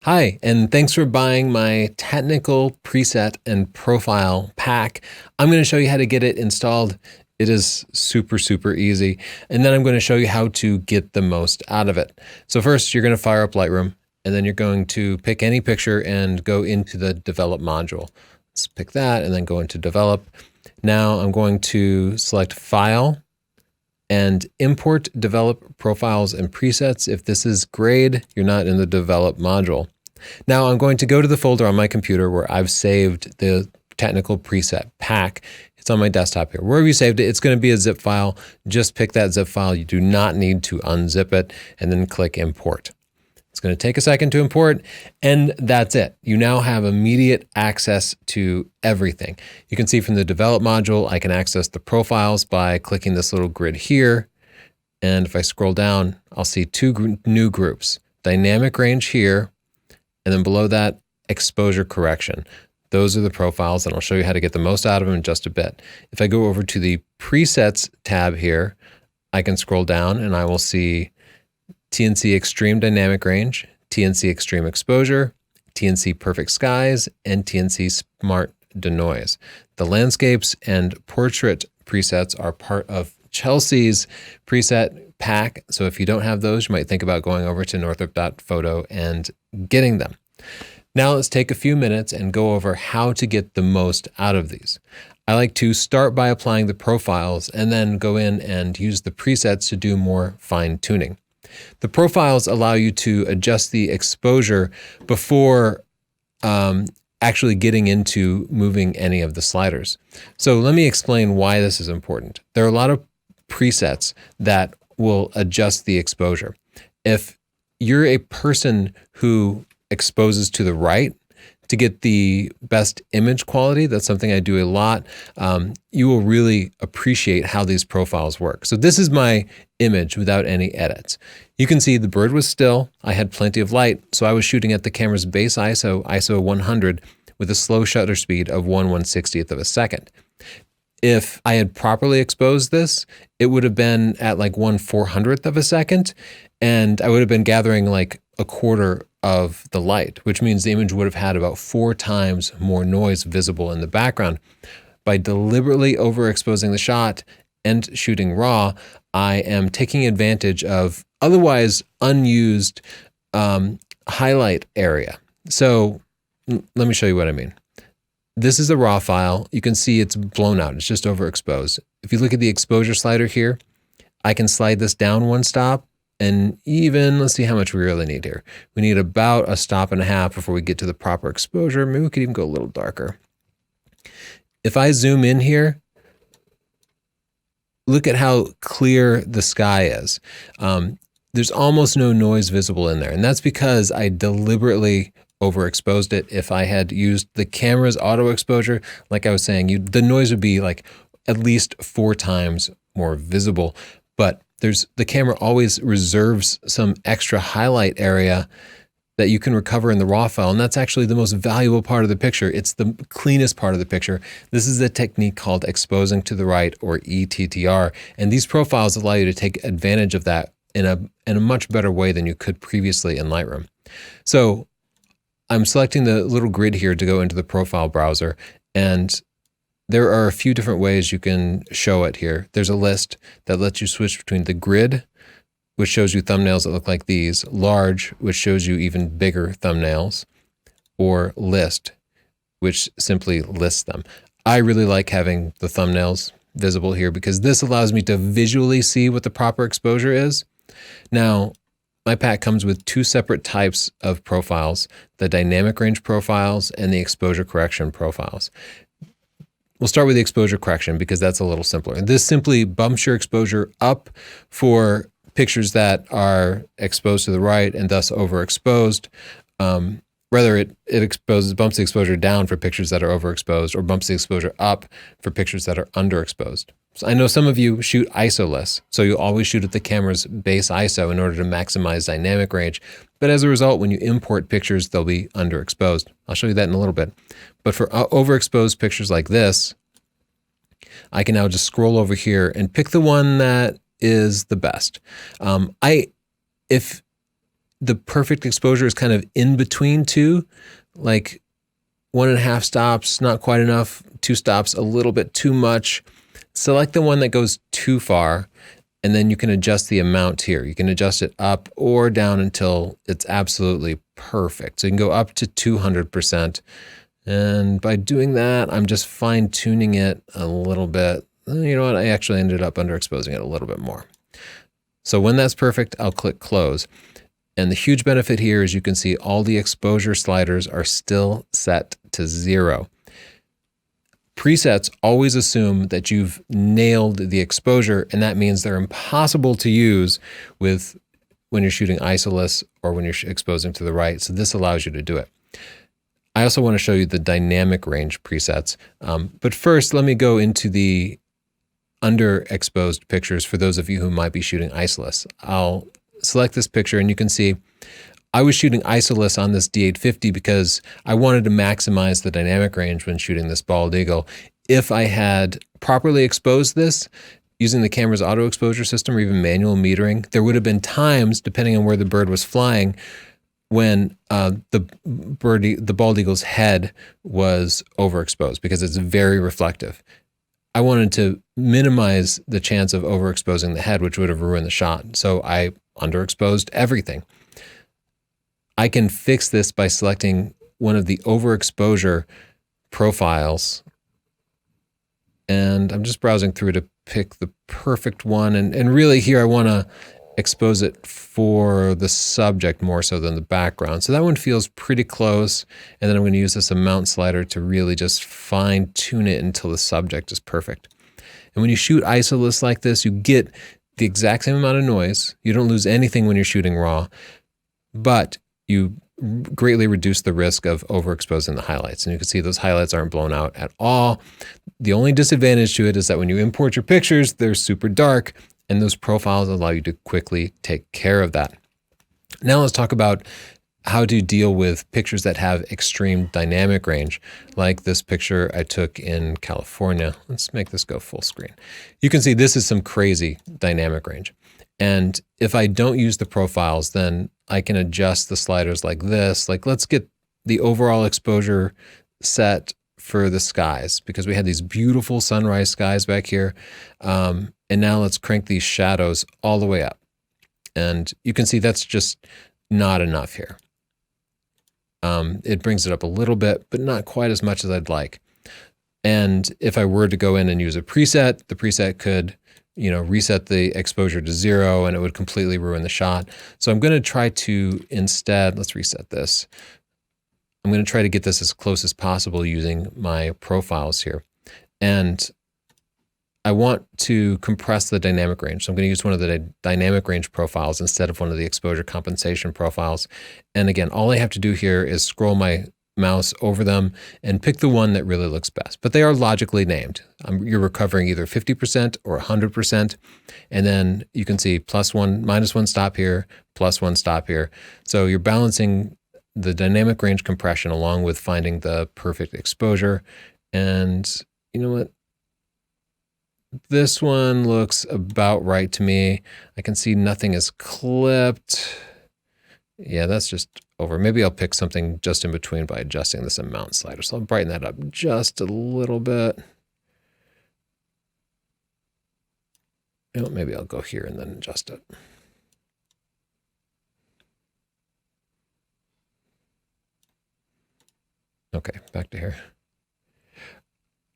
Hi, and thanks for buying my technical preset and profile pack. I'm going to show you how to get it installed. It is super easy. And then I'm going to show you how to get the most out of it. So first, you're going to fire up Lightroom, and then you're going to pick any picture and go into the Develop module. Let's pick that and then go into Develop. Now I'm going to select File and import develop profiles and presets. If this is grayed, you're not in the develop module. Now I'm going to go to the folder on my computer where I've saved the technical preset pack. It's on my desktop here. Wherever you saved it, it's going to be a zip file. Just pick that zip file. You do not need to unzip it, and then click import. It's going to take a second to import, and that's it. You now have immediate access to everything. You can see from the develop module, I can access the profiles by clicking this little grid here. And if I scroll down, I'll see two new groups, dynamic range here, and then below that, exposure correction. Those are the profiles, and I'll show you how to get the most out of them in just a bit. If I go over to the presets tab here, I can scroll down and I will see TNC Extreme Dynamic Range, TNC Extreme Exposure, TNC Perfect Skies, and TNC Smart Denoise. The landscapes and portrait presets are part of Chelsea's preset pack. So if you don't have those, you might think about going over to northrop.photo and getting them. Now let's take a few minutes and go over how to get the most out of these. I like to start by applying the profiles and then go in and use the presets to do more fine tuning. The profiles allow you to adjust the exposure before actually getting into moving any of the sliders. So let me explain why this is important. There are a lot of presets that will adjust the exposure. If you're a person who exposes to the right to get the best image quality, that's something I do a lot, you will really appreciate how these profiles work. So this is my image without any edits. You can see the bird was still, I had plenty of light, so I was shooting at the camera's base ISO 100, with a slow shutter speed of 1/160th of a second. If I had properly exposed this, it would have been at like 1/400th of a second, and I would have been gathering like a quarter of the light, which means the image would have had about 4 times more noise visible in the background. By deliberately overexposing the shot and shooting raw, I am taking advantage of otherwise unused highlight area. So let me show you what I mean. This is a raw file. You can see it's blown out. It's just overexposed. If you look at the exposure slider here, I can slide this down one stop, and even, let's see how much we really need here. We need about 1.5 stops before we get to the proper exposure. Maybe we could even go a little darker. If I zoom in here, look at how clear the sky is. There's almost no noise visible in there, and that's because I deliberately overexposed it. If I had used the camera's auto exposure, like I was saying, the noise would be like at least 4 times more visible. But the camera always reserves some extra highlight area that you can recover in the raw file, and that's actually the most valuable part of the picture. It's the cleanest part of the picture. This is a technique called exposing to the right, or ETTR, and these profiles allow you to take advantage of that in a much better way than you could previously in Lightroom. So I'm selecting the little grid here to go into the profile browser, and there are a few different ways you can show it here. There's a list that lets you switch between the grid, which shows you thumbnails that look like these, large, which shows you even bigger thumbnails, or list, which simply lists them. I really like having the thumbnails visible here because this allows me to visually see what the proper exposure is. Now, my pack comes with 2 separate types of profiles, the dynamic range profiles and the exposure correction profiles. We'll start with the exposure correction because that's a little simpler. This simply bumps your exposure up for pictures that are exposed to the right and thus overexposed. Rather, it bumps the exposure down for pictures that are overexposed, or bumps the exposure up for pictures that are underexposed. So I know some of you shoot ISO-less, so you always shoot at the camera's base ISO in order to maximize dynamic range. But as a result, when you import pictures, they'll be underexposed. I'll show you that in a little bit. But for overexposed pictures like this, I can now just scroll over here and pick the one that is the best. If the perfect exposure is kind of in between two, like 1.5 stops, not quite enough, 2 stops, a little bit too much. Select the one that goes too far, and then you can adjust the amount here. You can adjust it up or down until it's absolutely perfect. So you can go up to 200%. And by doing that, I'm just fine tuning it a little bit. You know what? I actually ended up underexposing it a little bit more. So when that's perfect, I'll click close. And the huge benefit here is you can see all the exposure sliders are still set to 0. Presets always assume that you've nailed the exposure, and that means they're impossible to use when you're shooting isoless or when you're exposing to the right. So this allows you to do it. I also want to show you the dynamic range presets. But first, let me go into the underexposed pictures for those of you who might be shooting isoless. I'll select this picture, and you can see I was shooting isoless on this D850 because I wanted to maximize the dynamic range when shooting this bald eagle. If I had properly exposed this using the camera's auto exposure system or even manual metering, there would have been times, depending on where the bird was flying, when the bald eagle's head was overexposed because it's very reflective. I wanted to minimize the chance of overexposing the head, which would have ruined the shot. So I underexposed everything. I can fix this by selecting one of the overexposure profiles. And I'm just browsing through to pick the perfect one. And really here I want to expose it for the subject more so than the background. So that one feels pretty close. And then I'm going to use this amount slider to really just fine tune it until the subject is perfect. And when you shoot isoless like this, you get the exact same amount of noise. You don't lose anything when you're shooting raw, but you greatly reduce the risk of overexposing the highlights. And you can see those highlights aren't blown out at all. The only disadvantage to it is that when you import your pictures, they're super dark, and those profiles allow you to quickly take care of that. Now let's talk about how to deal with pictures that have extreme dynamic range, like this picture I took in California. Let's make this go full screen. You can see this is some crazy dynamic range. And if I don't use the profiles, then I can adjust the sliders like this. Like, let's get the overall exposure set for the skies because we had these beautiful sunrise skies back here. And now let's crank these shadows all the way up. And you can see that's just not enough here. It brings it up a little bit, but not quite as much as I'd like. And if I were to go in and use a preset, the preset could reset the exposure to 0 and it would completely ruin the shot. So I'm going to try to instead, let's reset this. I'm going to try to get this as close as possible using my profiles here. And I want to compress the dynamic range. So I'm going to use one of the dynamic range profiles instead of one of the exposure compensation profiles. And again, all I have to do here is scroll my mouse over them and pick the one that really looks best. But they are logically named. You're recovering either 50% or 100%. And then you can see +1, -1 stop here, +1 stop here. So you're balancing the dynamic range compression along with finding the perfect exposure. And you know what? This one looks about right to me. I can see nothing is clipped. Yeah, that's just over. Maybe I'll pick something just in between by adjusting this amount slider. So I'll brighten that up just a little bit. Maybe I'll go here and then adjust it. Okay, back to here.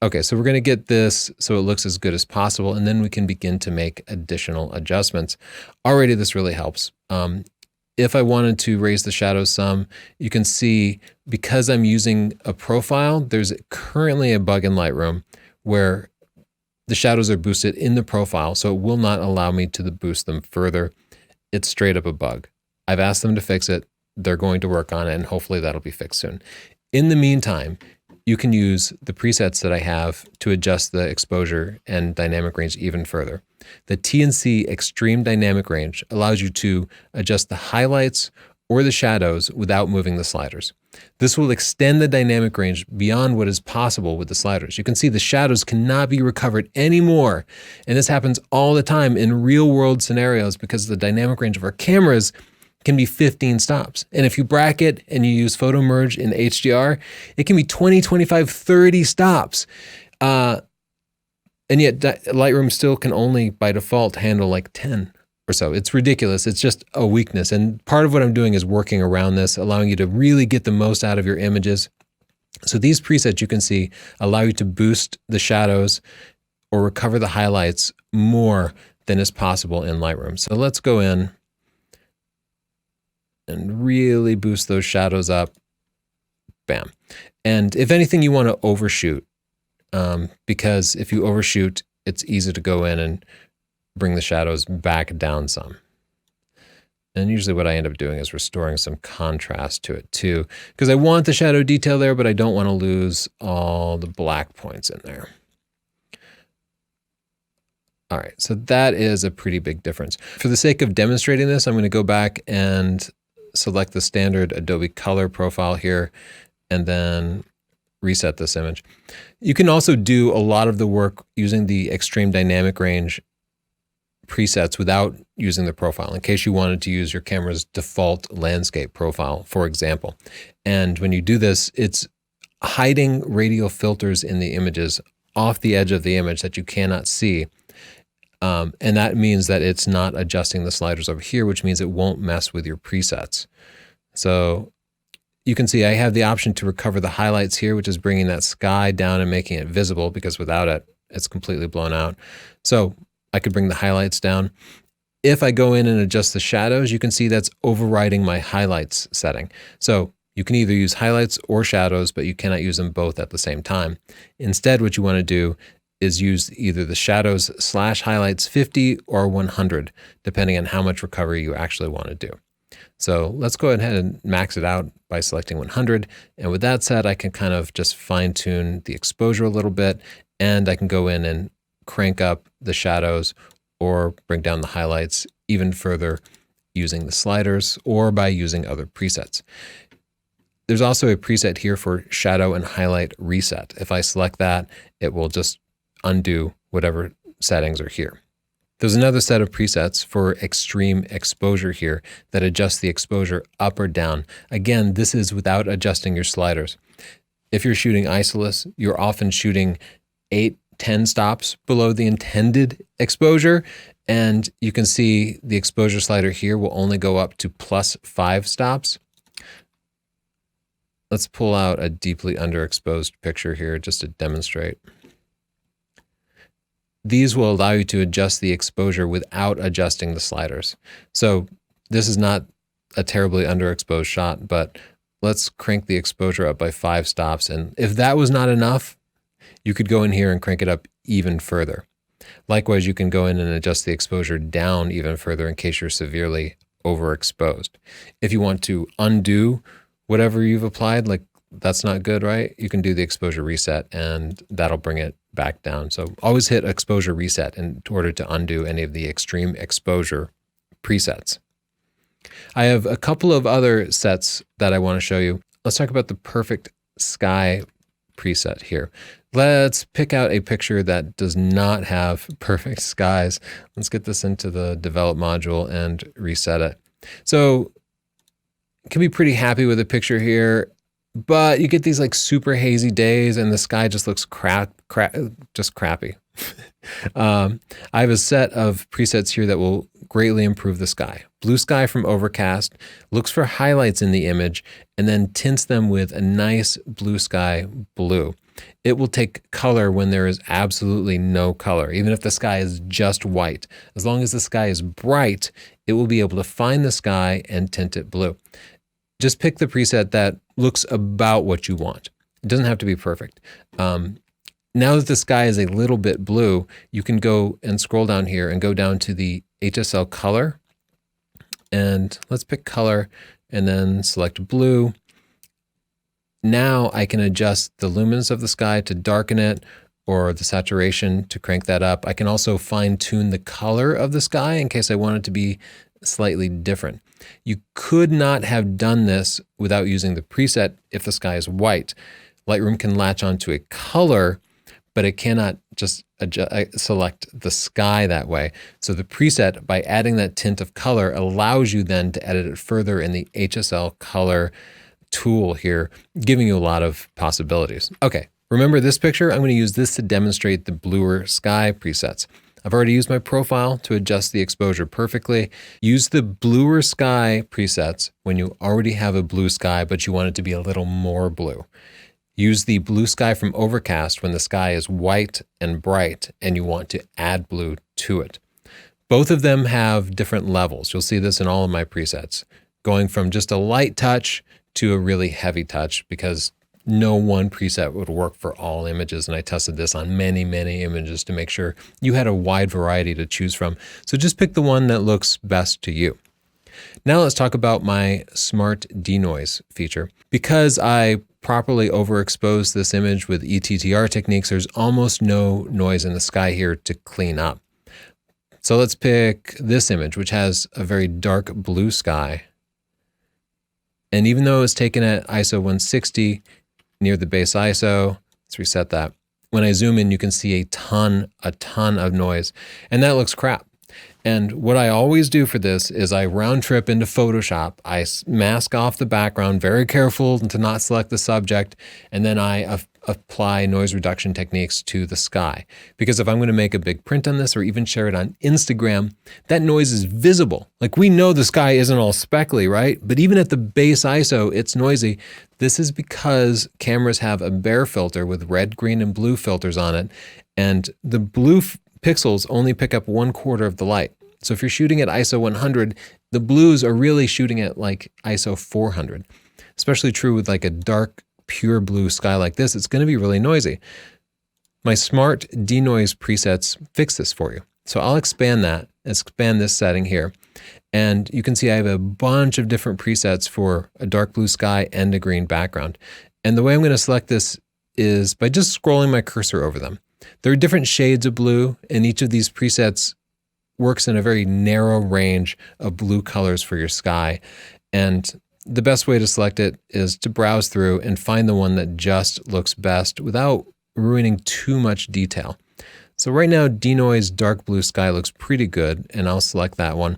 Okay, so we're going to get this so it looks as good as possible, and then we can begin to make additional adjustments. Already this really helps. If I wanted to raise the shadows some, you can see because I'm using a profile, there's currently a bug in Lightroom where the shadows are boosted in the profile, so it will not allow me to boost them further. It's straight up a bug. I've asked them to fix it. They're going to work on it, and hopefully that'll be fixed soon. In the meantime, you can use the presets that I have to adjust the exposure and dynamic range even further. The TNC Extreme Dynamic Range allows you to adjust the highlights or the shadows without moving the sliders. This will extend the dynamic range beyond what is possible with the sliders. You can see the shadows cannot be recovered anymore. And this happens all the time in real world scenarios because the dynamic range of our cameras can be 15 stops. And if you bracket and you use photo merge in HDR, it can be 20, 25, 30 stops. And yet Lightroom still can only by default handle like 10 or so. It's ridiculous. It's just a weakness. And part of what I'm doing is working around this, allowing you to really get the most out of your images. So these presets you can see allow you to boost the shadows or recover the highlights more than is possible in Lightroom. So let's go in and really boost those shadows up. Bam. And if anything, you want to overshoot, because if you overshoot, it's easy to go in and bring the shadows back down some. And usually what I end up doing is restoring some contrast to it too, because I want the shadow detail there, but I don't want to lose all the black points in there. All right, so that is a pretty big difference. For the sake of demonstrating this, I'm going to go back and select the standard Adobe Color profile here, and then reset this image. You can also do a lot of the work using the Extreme Dynamic Range presets without using the profile, in case you wanted to use your camera's default landscape profile, for example. And when you do this, it's hiding radial filters in the images off the edge of the image that you cannot see. And that means that it's not adjusting the sliders over here, which means it won't mess with your presets. So you can see I have the option to recover the highlights here, which is bringing that sky down and making it visible, because without it, it's completely blown out. So I could bring the highlights down. If I go in and adjust the shadows, you can see that's overriding my highlights setting. So you can either use highlights or shadows, but you cannot use them both at the same time. Instead, what you want to do is use either the shadows / highlights 50 or 100, depending on how much recovery you actually want to do. So let's go ahead and max it out by selecting 100. And with that said, I can kind of just fine tune the exposure a little bit, and I can go in and crank up the shadows or bring down the highlights even further using the sliders or by using other presets. There's also a preset here for shadow and highlight reset. If I select that, it will just undo whatever settings are here. There's another set of presets for extreme exposure here that adjusts the exposure up or down. Again, this is without adjusting your sliders. If you're shooting isolus, you're often shooting 8, 10 stops below the intended exposure. And you can see the exposure slider here will only go up to +5 stops. Let's pull out a deeply underexposed picture here just to demonstrate. These will allow you to adjust the exposure without adjusting the sliders. So this is not a terribly underexposed shot, but let's crank the exposure up by 5 stops. And if that was not enough, you could go in here and crank it up even further. Likewise, you can go in and adjust the exposure down even further in case you're severely overexposed. If you want to undo whatever you've applied, like that's not good, right? You can do the exposure reset and that'll bring it back down. So always hit exposure reset in order to undo any of the extreme exposure presets. I have a couple of other sets that I want to show you. Let's talk about the perfect sky preset here. Let's pick out a picture that does not have perfect skies. Let's get this into the develop module and reset it. So you can be pretty happy with the picture here, but you get these like super hazy days and the sky just looks just crappy. I have a set of presets here that will greatly improve the sky. Blue sky from Overcast looks for highlights in the image and then tints them with a nice blue sky blue. It will take color when there is absolutely no color, even if the sky is just white. As long as the sky is bright, it will be able to find the sky and tint it blue. Just pick the preset that looks about what you want. It doesn't have to be perfect. Now that the sky is a little bit blue, you can go and scroll down here and go down to the HSL color. And let's pick color and then select blue. Now I can adjust the luminance of the sky to darken it or the saturation to crank that up. I can also fine tune the color of the sky in case I want it to be slightly different. You could not have done this without using the preset if the sky is white. Lightroom can latch onto a color, but it cannot just select the sky that way. So the preset, by adding that tint of color, allows you then to edit it further in the HSL color tool here, giving you a lot of possibilities. Okay, remember this picture? I'm going to use this to demonstrate the bluer sky presets. I've already used my profile to adjust the exposure perfectly. Use the bluer sky presets when you already have a blue sky, but you want it to be a little more blue. Use the blue sky from Overcast when the sky is white and bright and you want to add blue to it. Both of them have different levels. You'll see this in all of my presets, going from just a light touch to a really heavy touch, because no one preset would work for all images. And I tested this on many, many images to make sure you had a wide variety to choose from. So just pick the one that looks best to you. Now let's talk about my Smart Denoise feature. Because I properly overexposed this image with ETTR techniques, there's almost no noise in the sky here to clean up. So let's pick this image, which has a very dark blue sky. And even though it's taken at ISO 160 near the base ISO, let's reset that. When I zoom in, you can see a ton of noise, and that looks crap. And what I always do for this is I round trip into Photoshop. I mask off the background, very careful to not select the subject, and then I apply noise reduction techniques to the sky. Because if I'm going to make a big print on this or even share it on Instagram, that noise is visible. Like, we know the sky isn't all speckly, right? But even at the base ISO, it's noisy. This is because cameras have a Bayer filter with red, green, and blue filters on it. And the blue pixels only pick up 1/4 of the light. So if you're shooting at ISO 100, the blues are really shooting at like ISO 400. Especially true with like a dark, pure blue sky like this, it's going to be really noisy. My Smart Denoise presets fix this for you. So I'll expand this setting here. And you can see I have a bunch of different presets for a dark blue sky and a green background. And the way I'm going to select this is by just scrolling my cursor over them. There are different shades of blue, and each of these presets works in a very narrow range of blue colors for your sky. And the best way to select it is to browse through and find the one that just looks best without ruining too much detail. So right now, Denoise dark blue sky looks pretty good, and I'll select that one.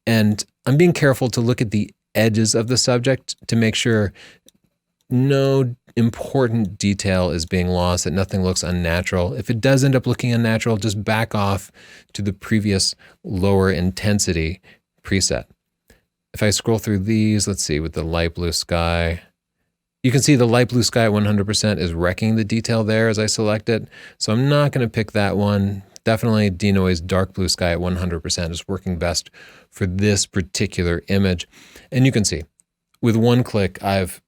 And I'm being careful to look at the edges of the subject to make sure no important detail is being lost, that nothing looks unnatural. If it does end up looking unnatural, just back off to the previous lower intensity preset. If I scroll through these, let's see, with the light blue sky, you can see the light blue sky at 100% is wrecking the detail there as I select it. So I'm not going to pick that one. Definitely Denoise dark blue sky at 100% is working best for this particular image. And you can see with one click, I've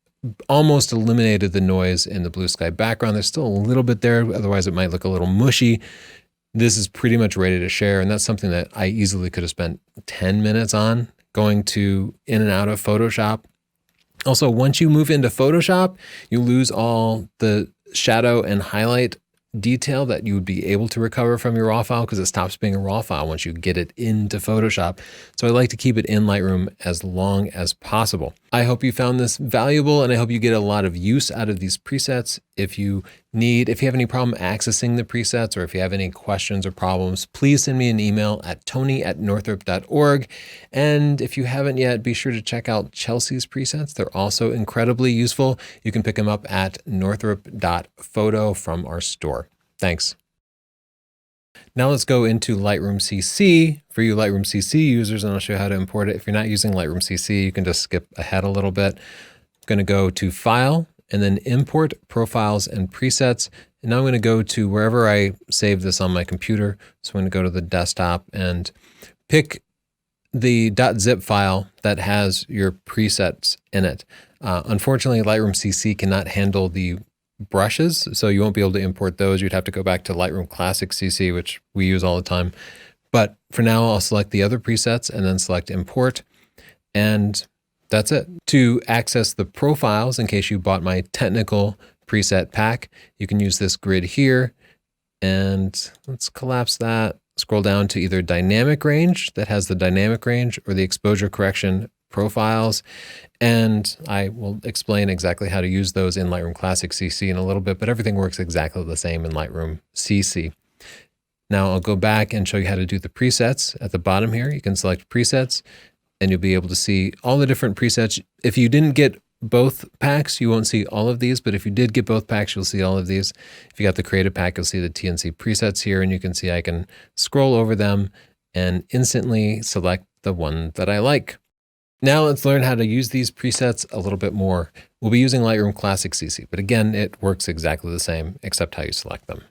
almost eliminated the noise in the blue sky background. There's still a little bit there, otherwise it might look a little mushy. This is pretty much ready to share, and that's something that I easily could have spent 10 minutes on, going to in and out of Photoshop. Also, once you move into Photoshop, you lose all the shadow and highlight detail that you would be able to recover from your raw file, because it stops being a raw file once you get it into Photoshop. So I like to keep it in Lightroom as long as possible. I hope you found this valuable, and I hope you get a lot of use out of these presets. If you have any problem accessing the presets, or if you have any questions or problems, please send me an email at tony@northrop.org. And if you haven't yet, be sure to check out Chelsea's presets. They're also incredibly useful. You can pick them up at northrop.photo from our store. Thanks. Now let's go into Lightroom CC. For you Lightroom CC users, and I'll show you how to import it. If you're not using Lightroom CC, you can just skip ahead a little bit. I'm going to go to File, and then Import Profiles and Presets. And now I'm going to go to wherever I saved this on my computer. So I'm going to go to the desktop and pick the .zip file that has your presets in it. Unfortunately, Lightroom CC cannot handle the brushes, so you won't be able to import those. You'd have to go back to Lightroom Classic CC, which we use all the time. But for now, I'll select the other presets and then select Import. And that's it. To access the profiles, in case you bought my technical preset pack, you can use this grid here. And let's collapse that. Scroll down to either dynamic range, that has the dynamic range, or the exposure correction profiles. And I will explain exactly how to use those in Lightroom Classic CC in a little bit, but everything works exactly the same in Lightroom CC. Now I'll go back and show you how to do the presets at the bottom here. You can select presets and you'll be able to see all the different presets. If you didn't get both packs, you won't see all of these, but if you did get both packs, you'll see all of these. If you got the creative pack, you'll see the TNC presets here, and you can see I can scroll over them and instantly select the one that I like. Now let's learn how to use these presets a little bit more. We'll be using Lightroom Classic CC, but again, it works exactly the same except how you select them.